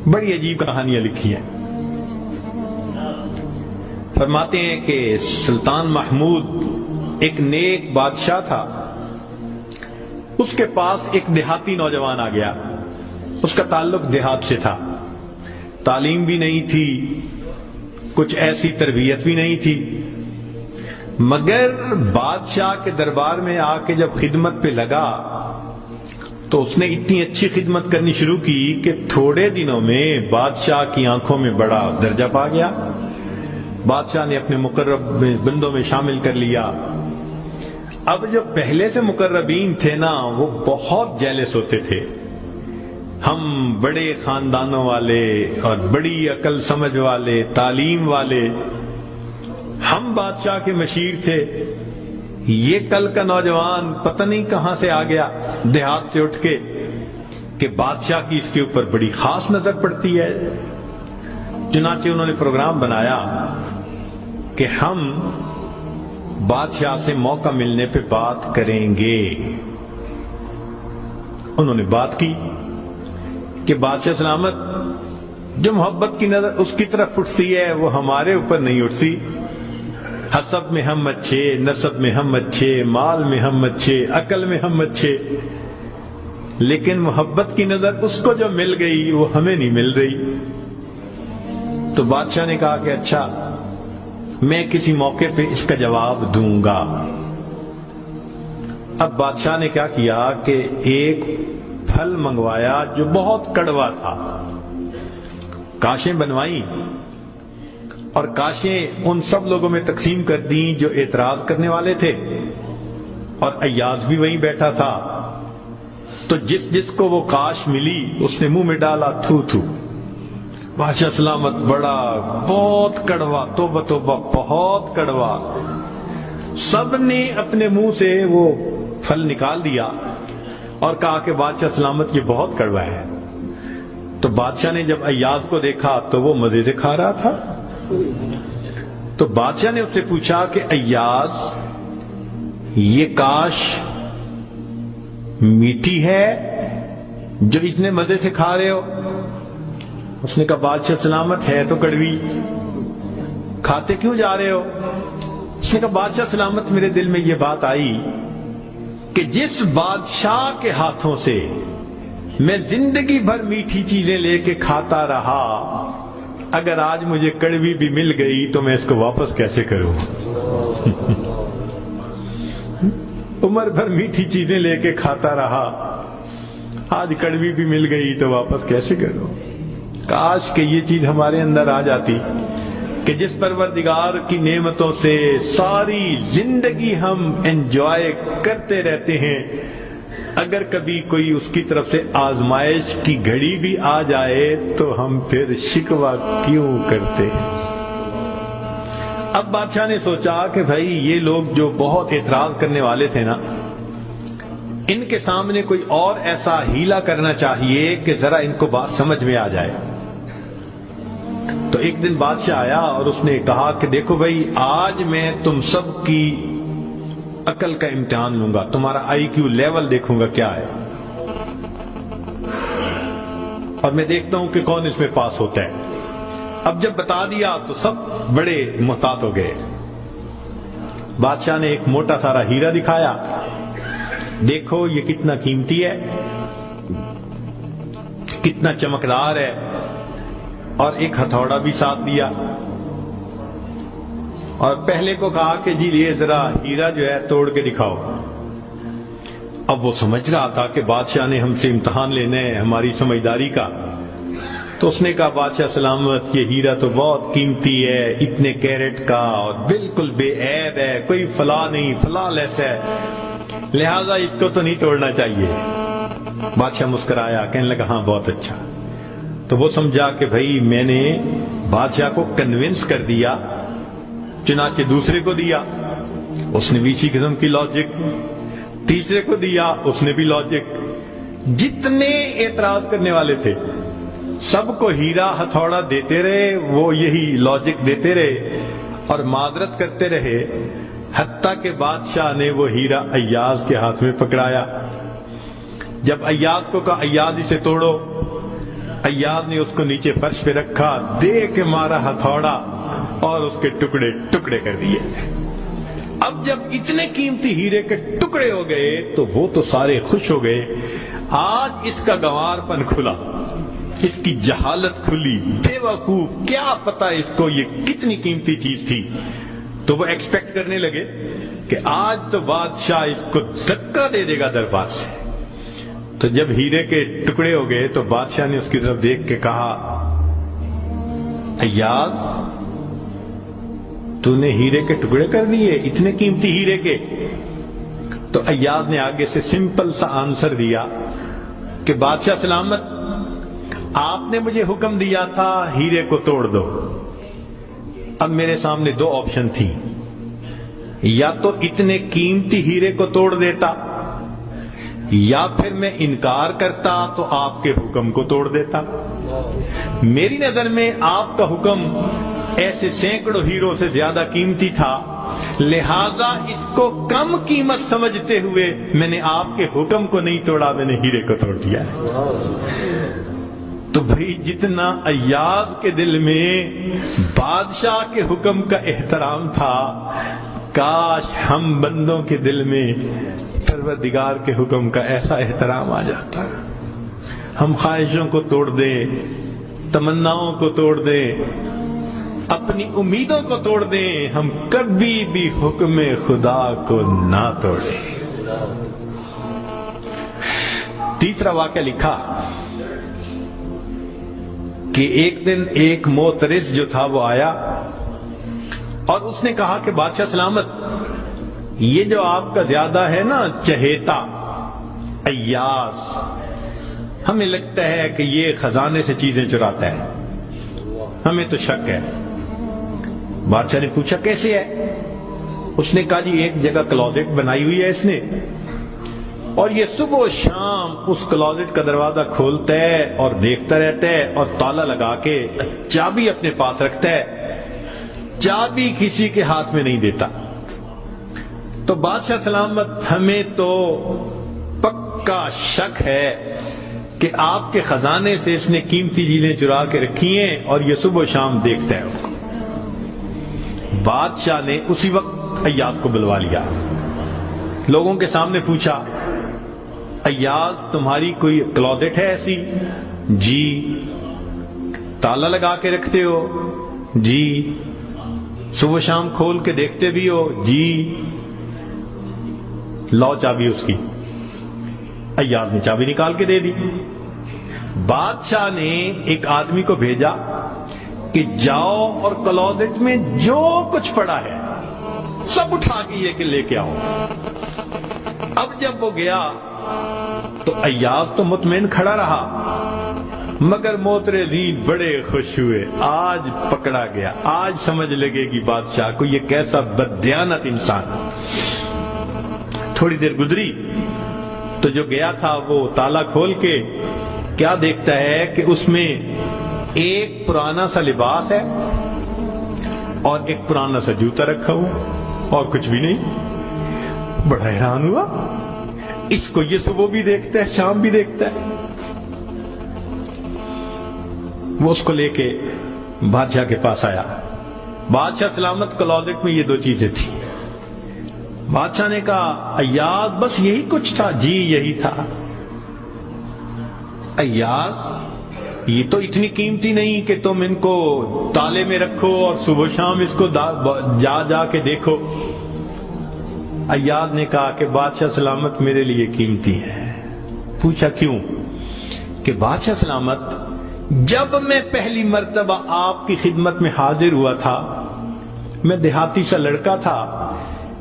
بڑی عجیب کہانیاں لکھی ہیں. فرماتے ہیں کہ سلطان محمود ایک نیک بادشاہ تھا. اس کے پاس ایک دیہاتی نوجوان آ گیا. اس کا تعلق دیہات سے تھا. تعلیم بھی نہیں تھی, کچھ ایسی تربیت بھی نہیں تھی, مگر بادشاہ کے دربار میں آ کے جب خدمت پہ لگا تو اس نے اتنی اچھی خدمت کرنی شروع کی کہ تھوڑے دنوں میں بادشاہ کی آنکھوں میں بڑا درجہ پا گیا. بادشاہ نے اپنے مقرب بندوں میں شامل کر لیا. اب جو پہلے سے مقربین تھے نا, وہ بہت جیلس ہوتے تھے. ہم بڑے خاندانوں والے اور بڑی عقل سمجھ والے, تعلیم والے, ہم بادشاہ کے مشیر تھے. یہ کل کا نوجوان پتہ نہیں کہاں سے آ گیا دیہات سے اٹھ کے کہ بادشاہ کی اس کے اوپر بڑی خاص نظر پڑتی ہے. چنانچہ انہوں نے پروگرام بنایا کہ ہم بادشاہ سے موقع ملنے پہ بات کریں گے. انہوں نے بات کی کہ بادشاہ سلامت, جو محبت کی نظر اس کی طرف اٹھتی ہے وہ ہمارے اوپر نہیں اٹھتی. حسب میں ہم اچھے, نسب میں ہم اچھے, مال میں ہم اچھے, عقل میں ہم اچھے, لیکن محبت کی نظر اس کو جو مل گئی وہ ہمیں نہیں مل رہی. تو بادشاہ نے کہا کہ اچھا, میں کسی موقع پہ اس کا جواب دوں گا. اب بادشاہ نے کیا کیا کہ ایک پھل منگوایا جو بہت کڑوا تھا. کاشیں بنوائیں اور کاشیں ان سب لوگوں میں تقسیم کر دیں جو اعتراض کرنے والے تھے, اور ایاز بھی وہیں بیٹھا تھا. تو جس جس کو وہ کاش ملی اس نے منہ میں ڈالا, تھو تھو. بادشاہ سلامت بڑا بہت کڑوا, توبہ توبہ بہت کڑوا. سب نے اپنے منہ سے وہ پھل نکال دیا اور کہا کہ بادشاہ سلامت یہ بہت کڑوا ہے. تو بادشاہ نے جب ایاز کو دیکھا تو وہ مزے سے کھا رہا تھا. تو بادشاہ نے اس سے پوچھا کہ ایاز, یہ کاش میٹھی ہے جو اتنے مزے سے کھا رہے ہو؟ اس نے کہا بادشاہ سلامت ہے تو کڑوی, کھاتے کیوں جا رہے ہو؟ اس نے کہا بادشاہ سلامت میرے دل میں یہ بات آئی کہ جس بادشاہ کے ہاتھوں سے میں زندگی بھر میٹھی چیزیں لے کے کھاتا رہا, اگر آج مجھے کڑوی بھی مل گئی تو میں اس کو واپس کیسے کروں؟ عمر بھر میٹھی چیزیں لے کے کھاتا رہا, آج کڑوی بھی مل گئی تو واپس کیسے کروں؟ کاش کہ یہ چیز ہمارے اندر آ جاتی کہ جس پروردگار کی نعمتوں سے ساری زندگی ہم انجوائے کرتے رہتے ہیں, اگر کبھی کوئی اس کی طرف سے آزمائش کی گھڑی بھی آ جائے تو ہم پھر شکوہ کیوں کرتے ہیں؟ اب بادشاہ نے سوچا کہ بھائی یہ لوگ جو بہت اعتراض کرنے والے تھے نا, ان کے سامنے کوئی اور ایسا ہیلا کرنا چاہیے کہ ذرا ان کو بات سمجھ میں آ جائے. تو ایک دن بادشاہ آیا اور اس نے کہا کہ دیکھو بھائی, آج میں تم سب کی عقل کا امتحان لوں گا, تمہارا آئی کیو لیول دیکھوں گا کیا ہے, اور میں دیکھتا ہوں کہ کون اس میں پاس ہوتا ہے. اب جب بتا دیا تو سب بڑے محتاط ہو گئے. بادشاہ نے ایک موٹا سارا ہیرا دکھایا, دیکھو یہ کتنا قیمتی ہے, کتنا چمکدار ہے, اور ایک ہتھوڑا بھی ساتھ دیا, اور پہلے کو کہا کہ جی یہ ذرا ہیرا جو ہے توڑ کے دکھاؤ. اب وہ سمجھ رہا تھا کہ بادشاہ نے ہم سے امتحان لینا ہے ہماری سمجھداری کا. تو اس نے کہا بادشاہ سلامت یہ ہیرا تو بہت قیمتی ہے, اتنے کیرٹ کا, اور بالکل بے عیب ہے, کوئی فلاں نہیں, فلاں لیس ہے, لہذا اس کو تو نہیں توڑنا چاہیے. بادشاہ مسکرایا, کہنے لگا ہاں بہت اچھا. تو وہ سمجھا کہ بھائی میں نے بادشاہ کو کنونس کر دیا, چنانچہ دوسرے کو دیا, اس نے بھی اسی قسم کی لاجک, تیسرے کو دیا, اس نے بھی لاجک. جتنے اعتراض کرنے والے تھے سب کو ہیرا ہتھوڑا دیتے رہے, وہ یہی لاجک دیتے رہے اور معذرت کرتے رہے, حتیٰ کہ بادشاہ نے وہ ہیرا ایاز کے ہاتھ میں پکڑایا. جب ایاز کو کہا ایاز اسے توڑو, ایاز نے اس کو نیچے فرش پہ رکھا، دے کے مارا ہتھوڑا اور اس کے ٹکڑے ٹکڑے کر دیے۔ اب جب اتنے قیمتی ہیرے کے ٹکڑے ہو گئے تو وہ تو سارے خوش ہو گئے، آج اس کا گنوار پن کھلا، اس کی جہالت کھلی، بے وقوف، کیا پتا اس کو یہ کتنی قیمتی چیز تھی۔ تو وہ ایکسپیکٹ کرنے لگے کہ آج تو بادشاہ اس کو دھکا دے دے گا دربار سے۔ تو جب ہیرے کے ٹکڑے ہو گئے تو بادشاہ نے اس کی طرف دیکھ کے کہا، ایاز تو نے ہیرے کے ٹکڑے کر دیے، اتنے قیمتی ہیرے کے؟ تو ایاز نے آگے سے سمپل سا آنسر دیا کہ بادشاہ سلامت، آپ نے مجھے حکم دیا تھا ہیرے کو توڑ دو۔ اب میرے سامنے دو آپشن تھی، یا تو اتنے قیمتی ہیرے کو توڑ دیتا، یا پھر میں انکار کرتا تو آپ کے حکم کو توڑ دیتا۔ میری نظر میں آپ کا حکم ایسے سینکڑوں ہیروں سے زیادہ قیمتی تھا، لہذا اس کو کم قیمت سمجھتے ہوئے میں نے آپ کے حکم کو نہیں توڑا، میں نے ہیرے کو توڑ دیا۔ تو بھئی جتنا ایاز کے دل میں بادشاہ کے حکم کا احترام تھا، کاش ہم بندوں کے دل میں پروردگار کے حکم کا ایسا احترام آ جاتا۔ ہم خواہشوں کو توڑ دیں، تمناؤں کو توڑ دیں، اپنی امیدوں کو توڑ دیں، ہم کبھی بھی حکم خدا کو نہ توڑیں۔ تیسرا واقعہ لکھا کہ ایک دن ایک معترض جو تھا وہ آیا اور اس نے کہا کہ بادشاہ سلامت، یہ جو آپ کا زیادہ ہے نا چہیتا ایاز، ہمیں لگتا ہے کہ یہ خزانے سے چیزیں چراتا ہے، ہمیں تو شک ہے۔ بادشاہ نے پوچھا کیسے ہے؟ اس نے کہا جی ایک جگہ کلوزٹ بنائی ہوئی ہے اس نے، اور یہ صبح و شام اس کلوزٹ کا دروازہ کھولتا ہے اور دیکھتا رہتا ہے اور تالا لگا کے چابی اپنے پاس رکھتا ہے، چابی کسی کے ہاتھ میں نہیں دیتا۔ تو بادشاہ سلامت ہمیں تو پکا شک ہے کہ آپ کے خزانے سے اس نے قیمتی چیزیں چرا کے رکھی ہیں اور یہ صبح و شام دیکھتا ہے ان کو۔ بادشاہ نے اسی وقت ایاز کو بلوا لیا، لوگوں کے سامنے پوچھا، ایاز تمہاری کوئی کلوزٹ ہے ایسی؟ جی۔ تالا لگا کے رکھتے ہو؟ جی۔ صبح شام کھول کے دیکھتے بھی ہو؟ جی۔ لاؤ چابی اس کی۔ ایاز نے چابی نکال کے دے دی۔ بادشاہ نے ایک آدمی کو بھیجا کہ جاؤ اور کلوزٹ میں جو کچھ پڑا ہے سب اٹھا کے یہ کہ لے کے آؤ۔ اب جب وہ گیا تو ایاز تو مطمئن کھڑا رہا، مگر معترضین بڑے خوش ہوئے، آج پکڑا گیا، آج سمجھ لگے گی بادشاہ کو یہ کیسا بددیانت انسان۔ تھوڑی دیر گزری تو جو گیا تھا وہ تالا کھول کے کیا دیکھتا ہے کہ اس میں ایک پرانا سا لباس ہے اور ایک پرانا سا جوتا رکھا ہوا اور کچھ بھی نہیں۔ بڑا حیران ہوا، اس کو یہ صبح بھی دیکھتا ہے شام بھی دیکھتا ہے۔ وہ اس کو لے کے بادشاہ کے پاس آیا۔ بادشاہ سلامت کلوزٹ میں یہ دو چیزیں تھیں۔ بادشاہ نے کہا ایاز بس یہی کچھ تھا؟ جی یہی تھا۔ ایاز یہ تو اتنی قیمتی نہیں کہ تم ان کو تالے میں رکھو اور صبح شام اس کو جا جا کے دیکھو۔ ایاز نے کہا کہ بادشاہ سلامت میرے لیے قیمتی ہے۔ پوچھا کیوں؟ کہ بادشاہ سلامت جب میں پہلی مرتبہ آپ کی خدمت میں حاضر ہوا تھا، میں دیہاتی سا لڑکا تھا،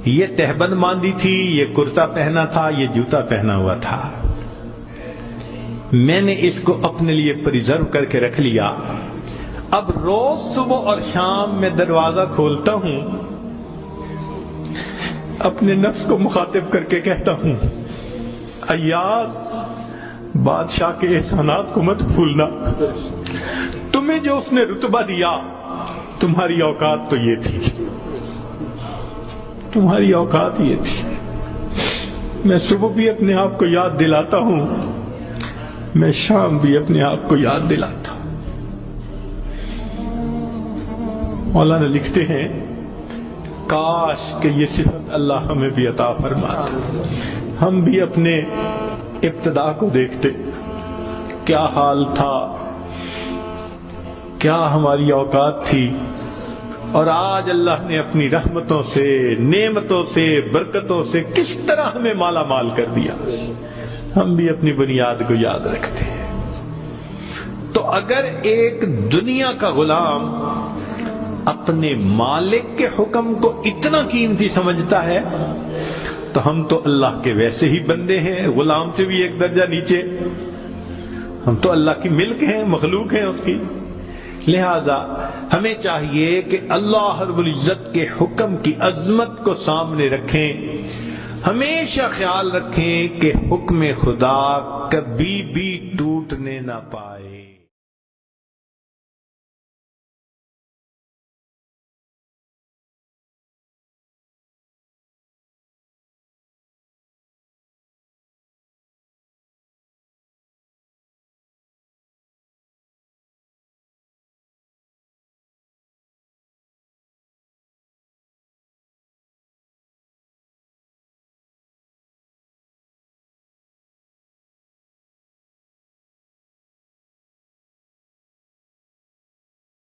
یہ تہبند باندھی تھی، یہ کرتا پہنا تھا، یہ جوتا پہنا ہوا تھا، میں نے اس کو اپنے لیے پریزرو کر کے رکھ لیا۔ اب روز صبح اور شام میں دروازہ کھولتا ہوں، اپنے نفس کو مخاطب کر کے کہتا ہوں ایاز بادشاہ کے احسانات کو مت بھولنا، تمہیں جو اس نے رتبہ دیا تمہاری اوقات تو یہ تھی، تمہاری اوقات یہ تھی۔ میں صبح بھی اپنے آپ کو یاد دلاتا ہوں میں شام بھی اپنے آپ کو یاد دلاتا ہوں۔ مولانا لکھتے ہیں کاش کہ یہ صفت اللہ ہمیں بھی عطا فرماتا، ہم بھی اپنے ابتدا کو دیکھتے، کیا حال تھا، کیا ہماری اوقات تھی، اور آج اللہ نے اپنی رحمتوں سے، نعمتوں سے، برکتوں سے کس طرح ہمیں مالا مال کر دیا۔ ہم بھی اپنی بنیاد کو یاد رکھتے ہیں۔ تو اگر ایک دنیا کا غلام اپنے مالک کے حکم کو اتنا قیمتی سمجھتا ہے تو ہم تو اللہ کے ویسے ہی بندے ہیں، غلام سے بھی ایک درجہ نیچے، ہم تو اللہ کی ملک ہیں، مخلوق ہیں اس کی۔ لہذا ہمیں چاہیے کہ اللہ رب العزت کے حکم کی عظمت کو سامنے رکھیں، ہمیشہ خیال رکھیں کہ حکم خدا کبھی بھی ٹوٹنے نہ پائے۔